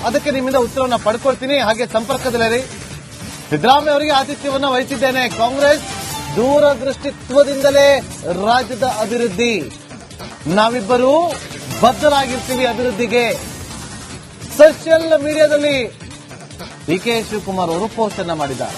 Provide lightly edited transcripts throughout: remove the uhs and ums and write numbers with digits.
ಅದಕ್ಕೆ ನಿಮ್ಮಿಂದ ಉತ್ತರವನ್ನ ಪಡ್ಕೊಳ್ತೀನಿ. ಹಾಗೆ ಸಂಪರ್ಕದಲ್ಲಿರಿ. ಸಿದ್ದರಾಮಯ್ಯ ಅವರಿಗೆ ಆತಿಥ್ಯವನ್ನ ವಹಿಸಿದ್ದೇನೆ. ಕಾಂಗ್ರೆಸ್ ದೂರದೃಷ್ಟಿತ್ವದಿಂದಲೇ ರಾಜ್ಯದ ಅಭಿವೃದ್ಧಿ, ನಾವಿಬ್ಬರು ಬದ್ಧರಾಗಿರ್ತೀವಿ ಅಭಿವೃದ್ಧಿಗೆ. ಸೋಷಿಯಲ್ ಮೀಡಿಯಾದಲ್ಲಿ ಡಿಕೆ ಶಿವಕುಮಾರ್ ಅವರು ಪೋಸ್ಟ್ ಅನ್ನ ಮಾಡಿದ್ದಾರೆ.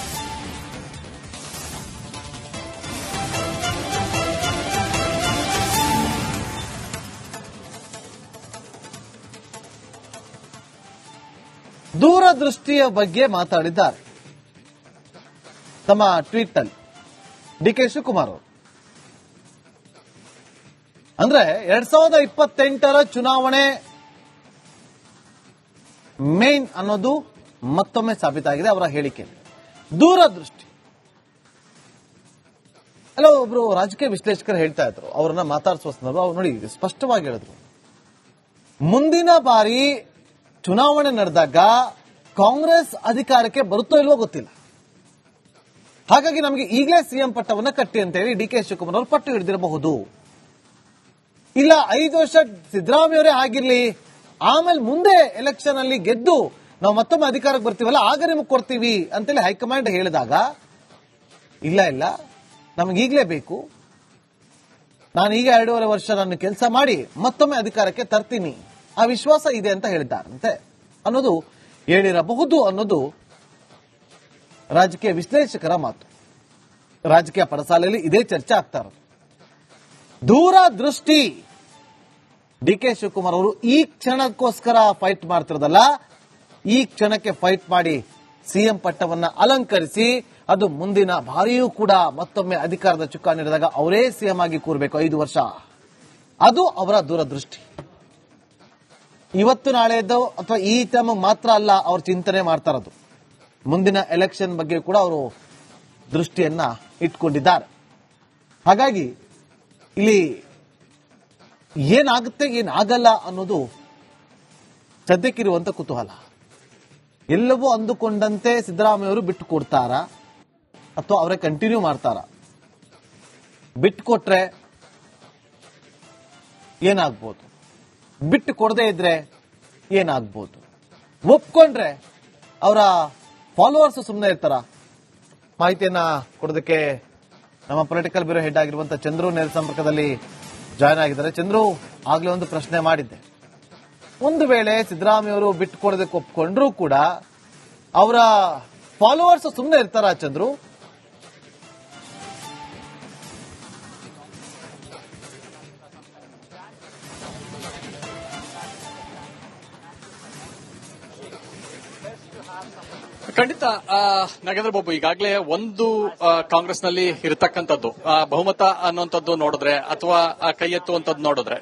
ದೂರದೃಷ್ಟಿಯ ಬಗ್ಗೆ ಮಾತಾಡಿದ್ದಾರೆ ತಮ್ಮ ಟ್ವೀಟ್ ನಲ್ಲಿ ಡಿಕೆ ಶಿವಕುಮಾರ್ ಅವರು. ಅಂದ್ರೆ 2028ರ ಚುನಾವಣೆ ಮೇನ್ ಅನ್ನೋದು ಮತ್ತೊಮ್ಮೆ ಸಾಬೀತಾಗಿದೆ ಅವರ ಹೇಳಿಕೆ. ದೂರದೃಷ್ಟಿ. ಅಲ್ಲ, ಒಬ್ರು ರಾಜಕೀಯ ವಿಶ್ಲೇಷಕರು ಹೇಳ್ತಾ ಇದ್ರು, ಅವರನ್ನ ಮಾತಾಡಿಸುವ ಸಂದರ್ಭ ಅವ್ರು ನೋಡಿ ಸ್ಪಷ್ಟವಾಗಿ ಹೇಳಿದ್ರು, ಮುಂದಿನ ಬಾರಿ ಚುನಾವಣೆ ನಡೆದಾಗ ಕಾಂಗ್ರೆಸ್ ಅಧಿಕಾರಕ್ಕೆ ಬರುತ್ತೋ ಇಲ್ವೋ ಗೊತ್ತಿಲ್ಲ, ಹಾಗಾಗಿ ನಮಗೆ ಈಗಲೇ ಸಿಎಂ ಪಟ್ಟವನ್ನ ಕಟ್ಟಿ ಅಂತ ಹೇಳಿ ಡಿಕೆ ಶಿವಕುಮಾರ್ ಅವರು ಪಟ್ಟು ಹಿಡಿದಿರಬಹುದು. ಇಲ್ಲ 5 ವರ್ಷ ಸಿದ್ದರಾಮಯ್ಯವರೇ ಆಗಿರ್ಲಿ, ಆಮೇಲೆ ಮುಂದೆ ಎಲೆಕ್ಷನ್ ಅಲ್ಲಿ ಗೆದ್ದು ನಾವು ಮತ್ತೊಮ್ಮೆ ಅಧಿಕಾರಕ್ಕೆ ಬರ್ತೀವಲ್ಲ ಆಗ ನಿಮಗೆ ಕೊಡ್ತೀವಿ ಅಂತೇಳಿ ಹೈಕಮಾಂಡ್ ಹೇಳಿದಾಗ, ಇಲ್ಲ ಇಲ್ಲ ನಮಗೆ ಈಗಲೇ ಬೇಕು, ನಾನು ಈಗ 2.5 ವರ್ಷ ನಾನು ಕೆಲಸ ಮಾಡಿ ಮತ್ತೊಮ್ಮೆ ಅಧಿಕಾರಕ್ಕೆ ತರ್ತೀನಿ, ಆ ವಿಶ್ವಾಸ ಇದೆ ಅಂತ ಹೇಳಿದ್ದಾರಂತೆ ಅನ್ನೋದು ಹೇಳಿರಬಹುದು ಅನ್ನೋದು ರಾಜಕೀಯ ವಿಶ್ಲೇಷಕರ ಮಾತು. ರಾಜಕೀಯ ಪಡಸಾಲೆಯಲ್ಲಿ ಇದೇ ಚರ್ಚೆ ಆಗ್ತಾ ಇರೋದು. ದೂರದೃಷ್ಟಿ. ಡಿಕೆ ಶಿವಕುಮಾರ್ ಅವರು ಈ ಕ್ಷಣಕ್ಕೋಸ್ಕರ ಫೈಟ್ ಮಾಡ್ತಿರೋದಲ್ಲ, ಈ ಕ್ಷಣಕ್ಕೆ ಫೈಟ್ ಮಾಡಿ ಸಿಎಂ ಪಟ್ಟವನ್ನ ಅಲಂಕರಿಸಿ ಅದು ಮುಂದಿನ ಬಾರಿಯೂ ಕೂಡ ಮತ್ತೊಮ್ಮೆ ಅಧಿಕಾರದ ಚುಕ್ಕಾಣಿ ಹಿಡಿದಾಗ ಅವರೇ ಸಿಎಂ ಆಗಿ ಕೂರಬೇಕು 5 ವರ್ಷ. ಅದು ಅವರ ದೂರದೃಷ್ಟಿ. ಇವತ್ತು ನಾಳೆದ್ದು ಅಥವಾ ಈ ಟೈಮ್ ಮಾತ್ರ ಅಲ್ಲ ಅವರು ಚಿಂತನೆ ಮಾಡ್ತಾ ಇರೋದು, ಮುಂದಿನ ಎಲೆಕ್ಷನ್ ಬಗ್ಗೆ ಕೂಡ ಅವರು ದೃಷ್ಟಿಯನ್ನ ಇಟ್ಕೊಂಡಿದ್ದಾರೆ. ಹಾಗಾಗಿ ಇಲ್ಲಿ ಏನಾಗುತ್ತೆ ಏನಾಗಲ್ಲ ಅನ್ನೋದು ಸದ್ಯಕ್ಕಿರುವಂತ ಕುತೂಹಲ. ಎಲ್ಲವೂ ಅಂದುಕೊಂಡಂತೆ ಸಿದ್ದರಾಮಯ್ಯ ಅವರು ಬಿಟ್ಟು ಕೊಡ್ತಾರಾ ಅಥವಾ ಅವರೇ ಕಂಟಿನ್ಯೂ ಮಾಡ್ತಾರಾ? ಬಿಟ್ಟು ಕೊಟ್ರೆ ಏನಾಗ್ಬೋದು, ಬಿಟ್ಟು ಕೊಡದೇ ಇದ್ರೆ ಏನಾಗ್ಬೋದು, ಒಪ್ಕೊಂಡ್ರೆ ಅವರ ಫಾಲೋವರ್ಸ್ ಸುಮ್ಮನೆ ಇರ್ತಾರ? ಮಾಹಿತಿಯನ್ನ ಕೊಡೋದಕ್ಕೆ ನಮ್ಮ ಪೊಲಿಟಿಕಲ್ ಬ್ಯೂರೋ ಹೆಡ್ ಆಗಿರುವಂತಹ ಚಂದ್ರು ನೇರ ಸಂಪರ್ಕದಲ್ಲಿ ಜಾಯ್ನ್ ಆಗಿದ್ದಾರೆ. ಚಂದ್ರು, ಆಗ್ಲೇ ಒಂದು ಪ್ರಶ್ನೆ ಮಾಡಿದ್ದೆ, ಒಂದು ವೇಳೆ ಸಿದ್ದರಾಮಯ್ಯ ಅವರು ಬಿಟ್ಟು ಕೊಡೋದಕ್ಕೆ ಒಪ್ಕೊಂಡ್ರೂ ಕೂಡ ಅವರ ಫಾಲೋವರ್ಸ್ ಸುಮ್ಮನೆ ಇರ್ತಾರ ಚಂದ್ರು? ಖಂಡಿತ ನಾಗೇಂದ್ರ ಬಾಬು, ಈಗಾಗಲೇ ಒಂದು ಕಾಂಗ್ರೆಸ್ನಲ್ಲಿ ಇರತಕ್ಕಂಥದ್ದು ಬಹುಮತ ಅನ್ನುವಂಥದ್ದು ನೋಡಿದ್ರೆ ಅಥವಾ ಕೈ ಎತ್ತುವಂಥದ್ದು ನೋಡಿದ್ರೆ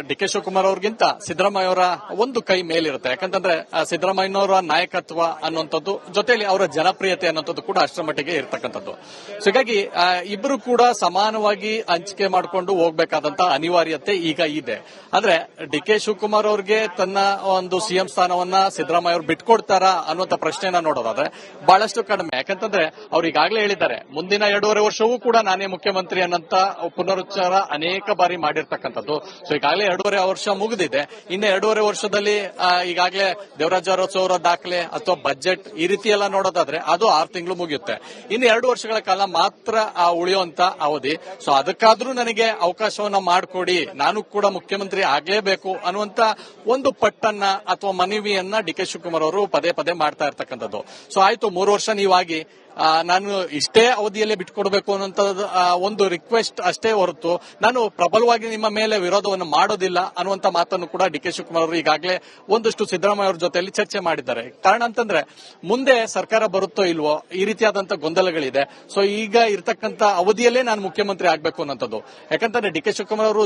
ಡಿಕೆ ಶಿವಕುಮಾರ್ ಅವ್ರಿಗಿಂತ ಸಿದ್ದರಾಮಯ್ಯ ಅವರ ಒಂದು ಕೈ ಮೇಲಿರುತ್ತೆ. ಯಾಕಂತಂದ್ರೆ ಸಿದ್ದರಾಮಯ್ಯನವರ ನಾಯಕತ್ವ ಅನ್ನುವಂಥದ್ದು ಜೊತೆಯಲ್ಲಿ ಅವರ ಜನಪ್ರಿಯತೆ ಅನ್ನುವಂಥದ್ದು ಕೂಡ ಅಷ್ಟರ ಮಟ್ಟಿಗೆ ಇರತಕ್ಕಂಥದ್ದು. ಸೊ ಹೀಗಾಗಿ ಇಬ್ಬರು ಕೂಡ ಸಮಾನವಾಗಿ ಹಂಚಿಕೆ ಮಾಡಿಕೊಂಡು ಹೋಗ್ಬೇಕಾದಂತ ಅನಿವಾರ್ಯತೆ ಈಗ ಇದೆ. ಆದ್ರೆ ಡಿಕೆ ಶಿವಕುಮಾರ್ ಅವ್ರಿಗೆ ತನ್ನ ಒಂದು ಸಿಎಂ ಸ್ಥಾನವನ್ನ ಸಿದ್ದರಾಮಯ್ಯ ಅವರು ಬಿಟ್ಕೊಡ್ತಾರಾ ಅನ್ನುವಂಥ ಪ್ರಶ್ನೆನ ನೋಡೋದಾದ್ರೆ ಬಹಳಷ್ಟು ಕಡಿಮೆ. ಯಾಕಂತಂದ್ರೆ ಅವ್ರು ಈಗಾಗಲೇ ಹೇಳಿದ್ದಾರೆ, ಮುಂದಿನ 2.5 ವರ್ಷವೂ ಕೂಡ ನಾನೇ ಮುಖ್ಯಮಂತ್ರಿ ಅನ್ನಂತ ಪುನರುಚ್ಚಾರ ಅನೇಕ ಬಾರಿ ಮಾಡಿರ್ತಕ್ಕಂಥದ್ದು. ಸೊ ಈಗಾಗಲೇ 2.5 ವರ್ಷ ಮುಗಿದಿದೆ. ಇನ್ನು 2.5 ವರ್ಷದಲ್ಲಿ ಈಗಾಗಲೇ ದೇವರಾಜ ಅರಸು ಅವರ ದಾಖಲೆ ಅಥವಾ ಬಜೆಟ್ ಈ ರೀತಿ ಎಲ್ಲ ನೋಡೋದಾದ್ರೆ ಅದು 6 ತಿಂಗಳು ಮುಗಿಯುತ್ತೆ. ಇನ್ನು 2 ವರ್ಷಗಳ ಕಾಲ ಮಾತ್ರ ಉಳಿಯುವಂತ ಅವಧಿ. ಸೊ ಅದಕ್ಕಾದ್ರೂ ನನಗೆ ಅವಕಾಶವನ್ನ ಮಾಡಿಕೊಡಿ, ನಾನು ಕೂಡ ಮುಖ್ಯಮಂತ್ರಿ ಆಗಲೇಬೇಕು ಅನ್ನುವಂತ ಒಂದು ಪಟ್ಟನ್ನ ಅಥವಾ ಮನವಿಯನ್ನ ಡಿಕೆ ಶಿವಕುಮಾರ್ ಅವರು ಪದೇ ಪದೇ ಮಾಡ್ತಾ ಇರ್ತಕ್ಕಂಥದ್ದು. ಸೊ ಆಯ್ತು, 3 ವರ್ಷ ನೀವಾಗಿ ನಾನು ಇಷ್ಟೇ ಅವಧಿಯಲ್ಲೇ ಬಿಟ್ಕೊಡ್ಬೇಕು ಅನ್ನೋಂತ ಒಂದು ರಿಕ್ವೆಸ್ಟ್ ಅಷ್ಟೇ ಹೊರತು ನಾನು ಪ್ರಬಲವಾಗಿ ನಿಮ್ಮ ಮೇಲೆ ವಿರೋಧವನ್ನು ಮಾಡೋದಿಲ್ಲ ಅನ್ನುವಂತ ಮಾತನ್ನು ಕೂಡ ಡಿಕೆ ಶಿವಕುಮಾರ್ ಅವರು ಈಗಾಗಲೇ ಒಂದಷ್ಟು ಸಿದ್ದರಾಮಯ್ಯ ಅವರ ಜೊತೆಯಲ್ಲಿ ಚರ್ಚೆ ಮಾಡಿದ್ದಾರೆ. ಕಾರಣ ಅಂತಂದ್ರೆ ಮುಂದೆ ಸರ್ಕಾರ ಬರುತ್ತೋ ಇಲ್ವೋ ಈ ರೀತಿಯಾದಂತಹ ಗೊಂದಲಗಳಿದೆ. ಸೊ ಈಗ ಇರತಕ್ಕಂತ ಅವಧಿಯಲ್ಲೇ ನಾನು ಮುಖ್ಯಮಂತ್ರಿ ಆಗ್ಬೇಕು ಅನ್ನೋಂಥದ್ದು. ಯಾಕಂತಂದ್ರೆ ಡಿಕೆ ಶಿವಕುಮಾರ್ ಅವರು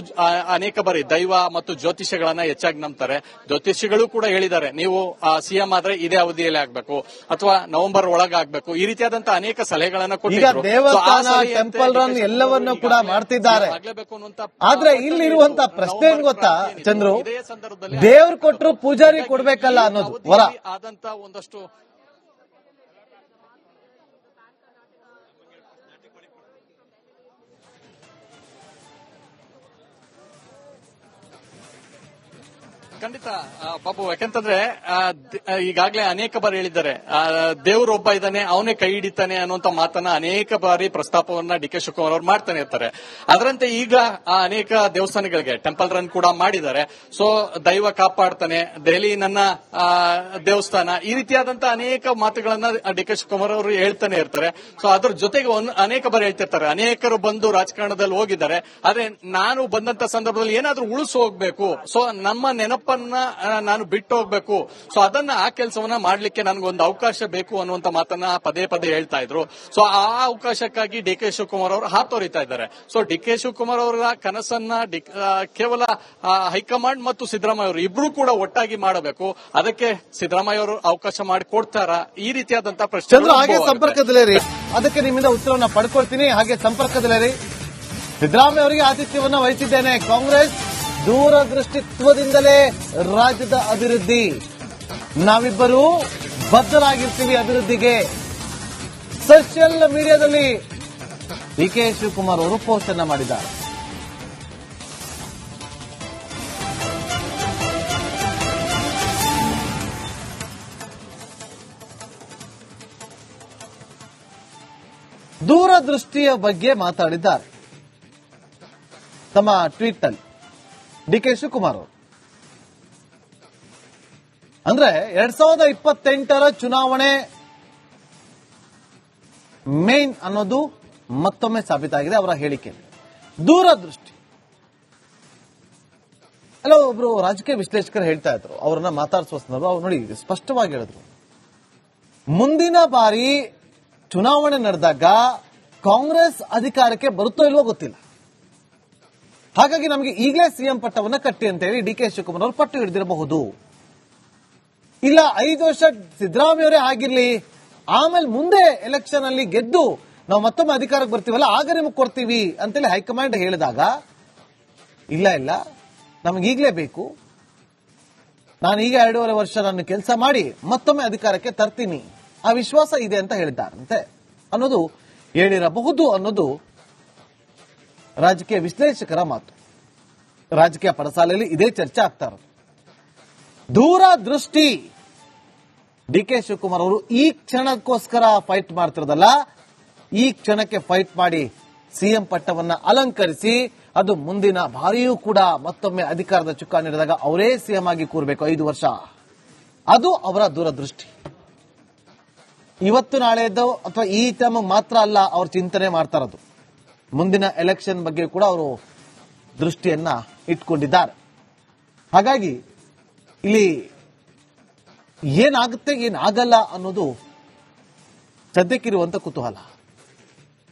ಅನೇಕ ಬಾರಿ ದೈವ ಮತ್ತು ಜ್ಯೋತಿಷ್ಯಗಳನ್ನ ಹೆಚ್ಚಾಗಿ ನಂಬ್ತಾರೆ. ಜ್ಯೋತಿಷಿಗಳು ಕೂಡ ಹೇಳಿದ್ದಾರೆ, ನೀವು ಸಿಎಂ ಆದ್ರೆ ಇದೇ ಅವಧಿಯಲ್ಲಿ ಆಗ್ಬೇಕು ಅಥವಾ ನವೆಂಬರ್ ಒಳಗಾಗಬೇಕು, ಈ ರೀತಿಯಾದ ಅನೇಕ ಸಲಹೆಗಳನ್ನ ಕೊಟ್ಟಿದ್ದಾರೆ. ದೇವಸ್ಥಾನ, ಟೆಂಪಲ್ ರನ್ ಎಲ್ಲವನ್ನೂ ಕೂಡ ಮಾಡ್ತಿದ್ದಾರೆ. ಆದ್ರೆ ಇಲ್ಲಿರುವಂತ ಪ್ರಶ್ನೆ ಏನ್ ಗೊತ್ತಾ ಚಂದ್ರು, ದೇವ್ರು ಕೊಟ್ಟರು ಪೂಜಾರಿ ಕೊಡ್ಬೇಕಲ್ಲ ಅನ್ನೋದು ವರ ಆದಂತ ಒಂದಷ್ಟು ಖಂಡಿತ ಬಾಬು, ಯಾಕಂತಂದ್ರೆ ಈಗಾಗಲೇ ಅನೇಕ ಬಾರಿ ಹೇಳಿದ್ದಾರೆ, ದೇವರೊಬ್ಬ ಇದ್ದಾನೆ, ಅವನೇ ಕೈ ಹಿಡಿತಾನೆ ಅನ್ನುವಂತ ಮಾತನ್ನ ಅನೇಕ ಬಾರಿ ಪ್ರಸ್ತಾಪವನ್ನ ಡಿ ಕೆ ಶಿವಕುಮಾರ್ ಅವರು ಮಾಡ್ತಾನೆ ಇರ್ತಾರೆ. ಅದರಂತೆ ಈಗ ಅನೇಕ ದೇವಸ್ಥಾನಗಳಿಗೆ ಟೆಂಪಲ್ ರನ್ ಕೂಡ ಮಾಡಿದ್ದಾರೆ. ಸೊ ದೈವ ಕಾಪಾಡ್ತಾನೆ, ದೆಹಲಿ ನನ್ನ ದೇವಸ್ಥಾನ, ಈ ರೀತಿಯಾದಂತಹ ಅನೇಕ ಮಾತುಗಳನ್ನ ಡಿ ಕೆ ಶಿವಕುಮಾರ್ ಅವರು ಹೇಳ್ತಾನೆ ಇರ್ತಾರೆ. ಸೊ ಅದ್ರ ಜೊತೆಗೆ ಅನೇಕ ಬಾರಿ ಹೇಳ್ತಿರ್ತಾರೆ, ಅನೇಕರು ಬಂದು ರಾಜಕಾರಣದಲ್ಲಿ ಹೋಗಿದ್ದಾರೆ, ಆದ್ರೆ ನಾನು ಬಂದಂತ ಸಂದರ್ಭದಲ್ಲಿ ಏನಾದ್ರೂ ಉಳಿಸಿ ಹೋಗ್ಬೇಕು, ಸೊ ನಮ್ಮ ನೆನಪನ್ನ ನಾನು ಬಿಟ್ಟು ಹೋಗ್ಬೇಕು, ಸೊ ಅದನ್ನ ಆ ಕೆಲಸವನ್ನ ಮಾಡ್ಲಿಕ್ಕೆ ನನ್ಗೊಂದು ಅವಕಾಶ ಬೇಕು ಅನ್ನುವಂತ ಮಾತನ್ನ ಪದೇ ಪದೇ ಹೇಳ್ತಾ ಇದ್ರು. ಸೊ ಆ ಅವಕಾಶಕ್ಕಾಗಿ ಡಿ ಕೆ ಶಿವಕುಮಾರ್ ಅವರು ಹಾತೊರಿತಾ ಇದ್ದಾರೆ. ಸೊ ಡಿ ಕೆ ಶಿವಕುಮಾರ್ ಅವರ ಕನಸನ್ನ ಕೇವಲ ಹೈಕಮಾಂಡ್ ಮತ್ತು ಸಿದ್ದರಾಮಯ್ಯ ಅವರು ಇಬ್ರು ಕೂಡ ಒಟ್ಟಾಗಿ ಮಾಡಬೇಕು. ಅದಕ್ಕೆ ಸಿದ್ದರಾಮಯ್ಯ ಅವರು ಅವಕಾಶ ಮಾಡಿ ಕೊಡ್ತಾರಾ? ಈ ರೀತಿಯಾದಂತಹ ಪ್ರಶ್ನೆ. ಚಂದ್ರ, ಹಾಗೆ ಸಂಪರ್ಕದಲ್ಲೇ ರೀ, ಅದಕ್ಕೆ ನಿಮ್ಮಿಂದ ಉತ್ತರವನ್ನ ಪಡ್ಕೊಳ್ತೀನಿ. ಹಾಗೆ ಸಂಪರ್ಕದಲ್ಲೇ ರೀ, ಸಿದ್ದರಾಮಯ್ಯ ಅವರಿಗೆ ಆತಿಥ್ಯವನ್ನ ವಹಿಸಿದ್ದೇನೆ. ಕಾಂಗ್ರೆಸ್ ದೂರದೃಷ್ಟಿತ್ವದಿಂದಲೇ ರಾಜ್ಯದ ಅಭಿವೃದ್ಧಿ, ನಾವಿಬ್ಬರು ಬದ್ಧರಾಗಿರ್ತೀವಿ ಅಭಿವೃದ್ಧಿಗೆ. ಸೋಷಿಯಲ್ ಮೀಡಿಯಾದಲ್ಲಿ ಡಿ ಕೆ ಶಿವಕುಮಾರ್ ಅವರು ಪೋಸ್ಟ್ ಅನ್ನ ಮಾಡಿದ್ದಾರೆ. ದೂರದೃಷ್ಟಿಯ ಬಗ್ಗೆ ಮಾತಾಡಿದ್ದಾರೆ ತಮ್ಮ ಟ್ವೀಟ್ ನಲ್ಲಿ ಡಿ ಕೆ ಶಿವಕುಮಾರ್ ಅವರು. ಅಂದ್ರೆ 2028ರ ಚುನಾವಣೆ ಮೇನ್ ಅನ್ನೋದು ಮತ್ತೊಮ್ಮೆ ಸಾಬೀತಾಗಿದೆ ಅವರ ಹೇಳಿಕೆ. ದೂರದೃಷ್ಟಿ ಅಲ್ಲ, ಒಬ್ರು ರಾಜಕೀಯ ವಿಶ್ಲೇಷಕರು ಹೇಳ್ತಾ ಇದ್ರು, ಅವರನ್ನ ಮಾತಾಡಿಸುವ ಸಂದರ್ಭ ಅವ್ರು ನೋಡಿ ಸ್ಪಷ್ಟವಾಗಿ ಹೇಳಿದ್ರು, ಮುಂದಿನ ಬಾರಿ ಚುನಾವಣೆ ನಡೆದಾಗ ಕಾಂಗ್ರೆಸ್ ಅಧಿಕಾರಕ್ಕೆ ಬರುತ್ತೋ ಇಲ್ವೋ ಗೊತ್ತಿಲ್ಲ, ಹಾಗಾಗಿ ನಮಗೆ ಈಗಲೇ ಸಿಎಂ ಪಟ್ಟವನ್ನ ಕಟ್ಟಿ ಅಂತ ಹೇಳಿ ಡಿ ಕೆ ಶಿವಕುಮಾರ್ ಅವರು ಪಟ್ಟು ಹಿಡಿದಿರಬಹುದು. ಇಲ್ಲ 5 ವರ್ಷ ಸಿದ್ದರಾಮಯ್ಯವರೇ ಆಗಿರ್ಲಿ, ಆಮೇಲೆ ಮುಂದೆ ಎಲೆಕ್ಷನ್ ಅಲ್ಲಿ ಗೆದ್ದು ನಾವು ಮತ್ತೊಮ್ಮೆ ಅಧಿಕಾರಕ್ಕೆ ಬರ್ತೀವಲ್ಲ ಆಗ ನಿಮಗೆ ಕೊಡ್ತೀವಿ ಅಂತೇಳಿ ಹೈಕಮಾಂಡ್ ಹೇಳಿದಾಗ, ಇಲ್ಲ ಇಲ್ಲ ನಮಗೆ ಈಗಲೇ ಬೇಕು, ನಾನು ಈಗ 2.5 ವರ್ಷ ನಾನು ಕೆಲಸ ಮಾಡಿ ಮತ್ತೊಮ್ಮೆ ಅಧಿಕಾರಕ್ಕೆ ತರ್ತೀನಿ, ಆ ವಿಶ್ವಾಸ ಇದೆ ಅಂತ ಹೇಳಿದ್ದಾರಂತೆ ಅನ್ನೋದು ಹೇಳಿರಬಹುದು ಅನ್ನೋದು ರಾಜಕೀಯ ವಿಶ್ಲೇಷಕರ ಮಾತು. ರಾಜಕೀಯ ಪಡಸಾಲೆಯಲ್ಲಿ ಇದೇ ಚರ್ಚೆ ಆಗ್ತಾ ಇರೋದು. ದೂರದೃಷ್ಟಿ ಡಿ ಕೆ ಶಿವಕುಮಾರ್ ಅವರು ಈ ಕ್ಷಣಕ್ಕೋಸ್ಕರ ಫೈಟ್ ಮಾಡ್ತಿರೋದಲ್ಲ, ಈ ಕ್ಷಣಕ್ಕೆ ಫೈಟ್ ಮಾಡಿ ಸಿಎಂ ಪಟ್ಟವನ್ನ ಅಲಂಕರಿಸಿ ಅದು ಮುಂದಿನ ಬಾರಿಯೂ ಕೂಡ ಮತ್ತೊಮ್ಮೆ ಅಧಿಕಾರದ ಚುಕ್ಕಾಣಿ ಹಿಡಿದಾಗ ಅವರೇ ಸಿಎಂ ಆಗಿ ಕೂರಬೇಕು 5 ವರ್ಷ. ಅದು ಅವರ ದೂರದೃಷ್ಟಿ. ಇವತ್ತು ನಾಳೆದ್ದು ಅಥವಾ ಈ ಟೈಮ್ ಮಾತ್ರ ಅಲ್ಲ ಅವ್ರ ಚಿಂತನೆ ಮಾಡ್ತಾ ಇರೋದು, ಮುಂದಿನ ಎಲೆಕ್ಷನ್ ಬಗ್ಗೆ ಕೂಡ ಅವರು ದೃಷ್ಟಿಯನ್ನ ಇಟ್ಕೊಂಡಿದ್ದಾರೆ. ಹಾಗಾಗಿ ಇಲ್ಲಿ ಏನಾಗುತ್ತೆ ಏನಾಗಲ್ಲ ಅನ್ನೋದು ಸದ್ಯಕ್ಕಿರುವಂತ ಕುತೂಹಲ.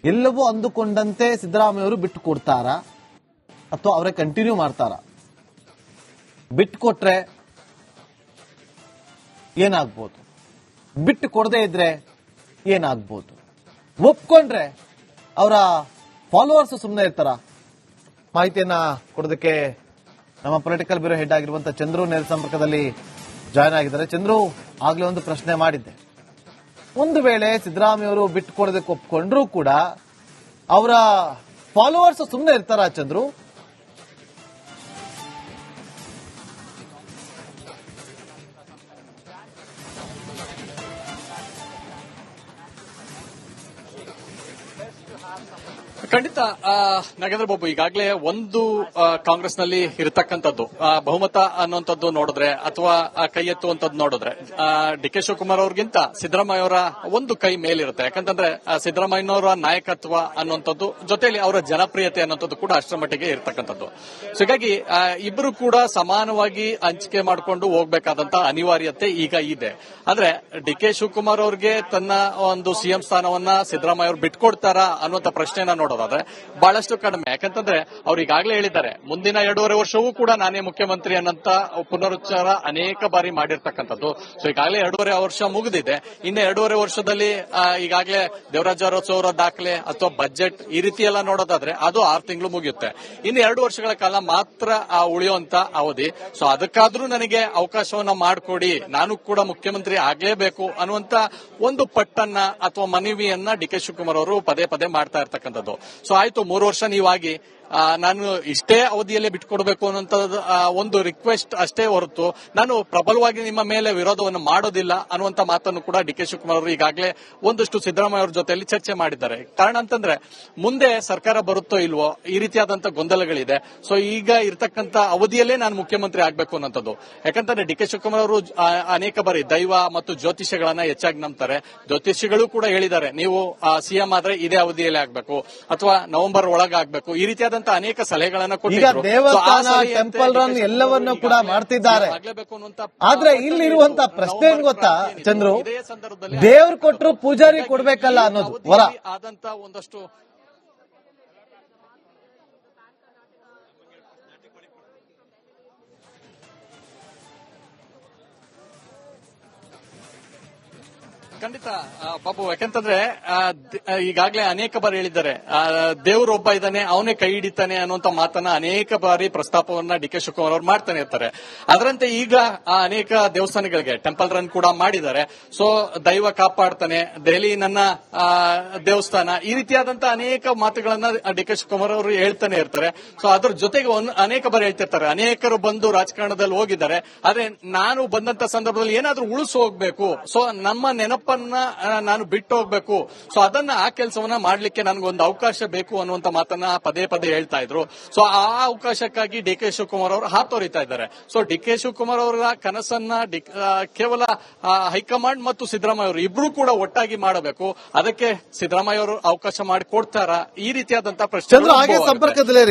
ಎಲ್ಲವೂ ಅಂದುಕೊಂಡಂತೆ ಸಿದ್ದರಾಮಯ್ಯ ಅವರು ಬಿಟ್ಟು ಕೊಡ್ತಾರಾ ಅಥವಾ ಅವರೇ ಕಂಟಿನ್ಯೂ ಮಾಡ್ತಾರಾ? ಬಿಟ್ಟು ಕೊಟ್ರೆ ಏನಾಗ್ಬೋದು, ಬಿಟ್ಟು ಕೊಡದೇ ಇದ್ರೆ ಏನಾಗ್ಬೋದು, ಒಪ್ಕೊಂಡ್ರೆ ಅವರ ಫಾಲೋವರ್ಸ್ ಸುಮ್ಮನೆ ಇರ್ತಾರ? ಮಾಹಿತಿಯನ್ನ ಕೊಡೋದಕ್ಕೆ ನಮ್ಮ ಪೊಲಿಟಿಕಲ್ ಬ್ಯೂರೋ ಹೆಡ್ ಆಗಿರುವಂತಹ ಚಂದ್ರು ನೇರ ಸಂಪರ್ಕದಲ್ಲಿ ಜಾಯ್ನ್ ಆಗಿದ್ದಾರೆ. ಚಂದ್ರು, ಆಗ್ಲೇ ಒಂದು ಪ್ರಶ್ನೆ ಮಾಡಿದ್ದೆ, ಒಂದು ವೇಳೆ ಸಿದ್ದರಾಮಯ್ಯ ಅವರು ಬಿಟ್ಟು ಕೊಡೋದಕ್ಕೆ ಒಪ್ಕೊಂಡ್ರೂ ಕೂಡ ಅವರ ಫಾಲೋವರ್ಸ್ ಸುಮ್ಮನೆ ಇರ್ತಾರ ಚಂದ್ರು? ಖಂಡಿತ ನಾಗೇಂದ್ರ ಬಾಬು, ಈಗಾಗಲೇ ಒಂದು ಕಾಂಗ್ರೆಸ್ನಲ್ಲಿ ಇರತಕ್ಕಂಥದ್ದು ಬಹುಮತ ಅನ್ನುವಂಥದ್ದು ನೋಡಿದ್ರೆ ಅಥವಾ ಕೈ ಎತ್ತುವಂಥದ್ದು ನೋಡಿದ್ರೆ ಡಿ ಕೆ ಶಿವಕುಮಾರ್ ಅವ್ರಿಗಿಂತ ಸಿದ್ದರಾಮಯ್ಯ ಅವರ ಒಂದು ಕೈ ಮೇಲಿರುತ್ತೆ. ಯಾಕಂತಂದ್ರೆ ಸಿದ್ದರಾಮಯ್ಯನವರ ನಾಯಕತ್ವ ಅನ್ನುವಂಥದ್ದು ಜೊತೆಯಲ್ಲಿ ಅವರ ಜನಪ್ರಿಯತೆ ಅನ್ನುವಂಥದ್ದು ಕೂಡ ಅಷ್ಟರ ಮಟ್ಟಿಗೆ ಇರತಕ್ಕಂಥದ್ದು. ಸೊ ಹೀಗಾಗಿ ಇಬ್ಬರು ಕೂಡ ಸಮಾನವಾಗಿ ಹಂಚಿಕೆ ಮಾಡಿಕೊಂಡು ಹೋಗ್ಬೇಕಾದಂತ ಅನಿವಾರ್ಯತೆ ಈಗ ಇದೆ. ಆದ್ರೆ ಡಿ ಕೆ ಶಿವಕುಮಾರ್ ಅವ್ರಿಗೆ ತನ್ನ ಒಂದು ಸಿಎಂ ಸ್ಥಾನವನ್ನ ಸಿದ್ದರಾಮಯ್ಯ ಅವರು ಬಿಟ್ಕೊಡ್ತಾರಾ ಅನ್ನುವಂಥ ಪ್ರಶ್ನೆನ ನೋಡೋದಾದ್ರೆ ಬಹಳಷ್ಟು ಕಡಿಮೆ. ಯಾಕಂತಂದ್ರೆ ಅವ್ರು ಈಗಾಗಲೇ ಹೇಳಿದ್ದಾರೆ, ಮುಂದಿನ 2.5 ವರ್ಷವೂ ಕೂಡ ನಾನೇ ಮುಖ್ಯಮಂತ್ರಿ ಅನ್ನಂತ ಪುನರುಚ್ಚಾರ ಅನೇಕ ಬಾರಿ ಮಾಡಿರ್ತಕ್ಕಂಥದ್ದು. ಸೊ ಈಗಾಗಲೇ 2.5 ವರ್ಷ ಮುಗಿದಿದೆ. ಇನ್ನು 2.5 ವರ್ಷದಲ್ಲಿ ಈಗಾಗಲೇ ದೇವರಾಜ ಅರಸು ಅವರ ದಾಖಲೆ ಅಥವಾ ಬಜೆಟ್ ಈ ರೀತಿ ಎಲ್ಲ ನೋಡೋದಾದ್ರೆ ಅದು 6 ತಿಂಗಳು ಮುಗಿಯುತ್ತೆ. ಇನ್ನು 2 ವರ್ಷಗಳ ಕಾಲ ಮಾತ್ರ ಉಳಿಯುವಂತ ಅವಧಿ. ಸೊ ಅದಕ್ಕಾದ್ರೂ ನನಗೆ ಅವಕಾಶವನ್ನ ಮಾಡಿಕೊಡಿ, ನಾನು ಕೂಡ ಮುಖ್ಯಮಂತ್ರಿ ಆಗ್ಲೇಬೇಕು ಅನ್ನುವಂತ ಒಂದು ಪಟ್ಟನ್ನ ಅಥವಾ ಮನವಿಯನ್ನ ಡಿ ಕೆ ಶಿವಕುಮಾರ್ ಅವರು ಪದೇ ಪದೇ ಮಾಡ್ತಾ ಇರ್ತಕ್ಕಂಥದ್ದು. ಸೊ ಆಯ್ತು, 3 ವರ್ಷ ನೀವಾಗಿ ನಾನು ಇಷ್ಟೇ ಅವಧಿಯಲ್ಲೇ ಬಿಟ್ಕೊಡ್ಬೇಕು ಅನ್ನೋಂತ ಒಂದು ರಿಕ್ವೆಸ್ಟ್ ಅಷ್ಟೇ ಹೊರತು ನಾನು ಪ್ರಬಲವಾಗಿ ನಿಮ್ಮ ಮೇಲೆ ವಿರೋಧವನ್ನು ಮಾಡೋದಿಲ್ಲ ಅನ್ನುವಂತ ಮಾತನ್ನು ಕೂಡ ಡಿ ಕೆ ಶಿವಕುಮಾರ್ ಅವರು ಈಗಾಗಲೇ ಒಂದಷ್ಟು ಸಿದ್ದರಾಮಯ್ಯ ಅವರ ಜೊತೆಯಲ್ಲಿ ಚರ್ಚೆ ಮಾಡಿದ್ದಾರೆ. ಕಾರಣ ಅಂತಂದ್ರೆ ಮುಂದೆ ಸರ್ಕಾರ ಬರುತ್ತೋ ಇಲ್ವೋ ಈ ರೀತಿಯಾದಂತಹ ಗೊಂದಲಗಳಿದೆ. ಸೊ ಈಗ ಇರತಕ್ಕಂತ ಅವಧಿಯಲ್ಲೇ ನಾನು ಮುಖ್ಯಮಂತ್ರಿ ಆಗ್ಬೇಕು ಅನ್ನೋಂಥದ್ದು. ಯಾಕಂತಂದ್ರೆ ಡಿ ಕೆ ಶಿವಕುಮಾರ್ ಅವರು ಅನೇಕ ಬಾರಿ ದೈವ ಮತ್ತು ಜ್ಯೋತಿಷ್ಯಗಳನ್ನ ಹೆಚ್ಚಾಗಿ ನಂಬ್ತಾರೆ. ಜ್ಯೋತಿಷಿಗಳು ಕೂಡ ಹೇಳಿದ್ದಾರೆ, ನೀವು ಸಿಎಂ ಆದ್ರೆ ಇದೇ ಅವಧಿಯಲ್ಲಿ ಆಗ್ಬೇಕು ಅಥವಾ ನವೆಂಬರ್ ಒಳಗಾಗಬೇಕು, ಈ ರೀತಿಯಾದಂತಹ ಅನೇಕ ಸಲಹೆಗಳನ್ನ ಈಗ ಕೊಟ್ಟಿದ್ರು. ದೇವಸ್ಥಾನ ಟೆಂಪಲ್ ರನ್ ಎಲ್ಲವನ್ನೂ ಕೂಡ ಮಾಡ್ತಿದ್ದಾರೆ. ಆದ್ರೆ ಇಲ್ಲಿರುವಂತ ಪ್ರಶ್ನೆ ಏನ್ ಗೊತ್ತಾ ಚಂದ್ರು, ದೇವ್ರು ಕೊಟ್ರು ಪೂಜಾರಿ ಕೊಡ್ಬೇಕಲ್ಲ ಅನ್ನೋದು ವರ. ಆದಂತ ಒಂದಷ್ಟು ಖಂಡಿತ ಬಾಬು, ಯಾಕಂತಂದ್ರೆ ಈಗಾಗಲೇ ಅನೇಕ ಬಾರಿ ಹೇಳಿದ್ದಾರೆ, ದೇವರು ಒಬ್ಬ ಇದ್ದಾನೆ, ಅವನೇ ಕೈ ಹಿಡಿತಾನೆ ಅನ್ನುವಂತ ಮಾತನ್ನ ಅನೇಕ ಬಾರಿ ಪ್ರಸ್ತಾಪವನ್ನ ಡಿ ಕೆ ಶಿವಕುಮಾರ್ ಅವರು ಮಾಡ್ತಾನೆ ಇರ್ತಾರೆ. ಅದರಂತೆ ಈಗ ಅನೇಕ ದೇವಸ್ಥಾನಗಳಿಗೆ ಟೆಂಪಲ್ ರನ್ ಕೂಡ ಮಾಡಿದ್ದಾರೆ. ಸೊ ದೈವ ಕಾಪಾಡ್ತಾನೆ, ದೆಹಲಿ ನನ್ನ ದೇವಸ್ಥಾನ, ಈ ರೀತಿಯಾದಂತಹ ಅನೇಕ ಮಾತುಗಳನ್ನ ಡಿ ಕೆ ಶಿವಕುಮಾರ್ ಅವರು ಹೇಳ್ತಾನೆ ಇರ್ತಾರೆ. ಸೊ ಅದ್ರ ಜೊತೆಗೆ ಅನೇಕ ಬಾರಿ ಹೇಳ್ತಿರ್ತಾರೆ, ಅನೇಕರು ಬಂದು ರಾಜಕಾರಣದಲ್ಲಿ ಹೋಗಿದ್ದಾರೆ, ಆದ್ರೆ ನಾನು ಬಂದಂತ ಸಂದರ್ಭದಲ್ಲಿ ಏನಾದ್ರೂ ಉಳಿಸು ಹೋಗ್ಬೇಕು, ಸೊ ನಮ್ಮ ನೆನಪನ್ನ ನಾನು ಬಿಟ್ಟು ಹೋಗ್ಬೇಕು, ಸೊ ಅದನ್ನ ಆ ಕೆಲಸವನ್ನ ಮಾಡ್ಲಿಕ್ಕೆ ನನಗೊಂದು ಅವಕಾಶ ಬೇಕು ಅನ್ನುವಂತ ಮಾತನ್ನ ಪದೇ ಪದೇ ಹೇಳ್ತಾ ಇದ್ರು. ಸೊ ಆ ಅವಕಾಶಕ್ಕಾಗಿ ಡಿ ಕೆ ಶಿವಕುಮಾರ್ ಅವರು ಹಾತೊರಿತಾ ಇದ್ದಾರೆ. ಸೊ ಡಿ ಕೆ ಶಿವಕುಮಾರ್ ಅವರ ಕನಸನ್ನ ಕೇವಲ ಹೈಕಮಾಂಡ್ ಮತ್ತು ಸಿದ್ದರಾಮಯ್ಯ ಅವರು ಇಬ್ರು ಕೂಡ ಒಟ್ಟಾಗಿ ಮಾಡಬೇಕು. ಅದಕ್ಕೆ ಸಿದ್ದರಾಮಯ್ಯ ಅವರು ಅವಕಾಶ ಮಾಡಿ ಕೊಡ್ತಾರಾ, ಈ ರೀತಿಯಾದಂತಹ ಪ್ರಶ್ನೆ ಸಂಪರ್ಕದಲ್ಲಿ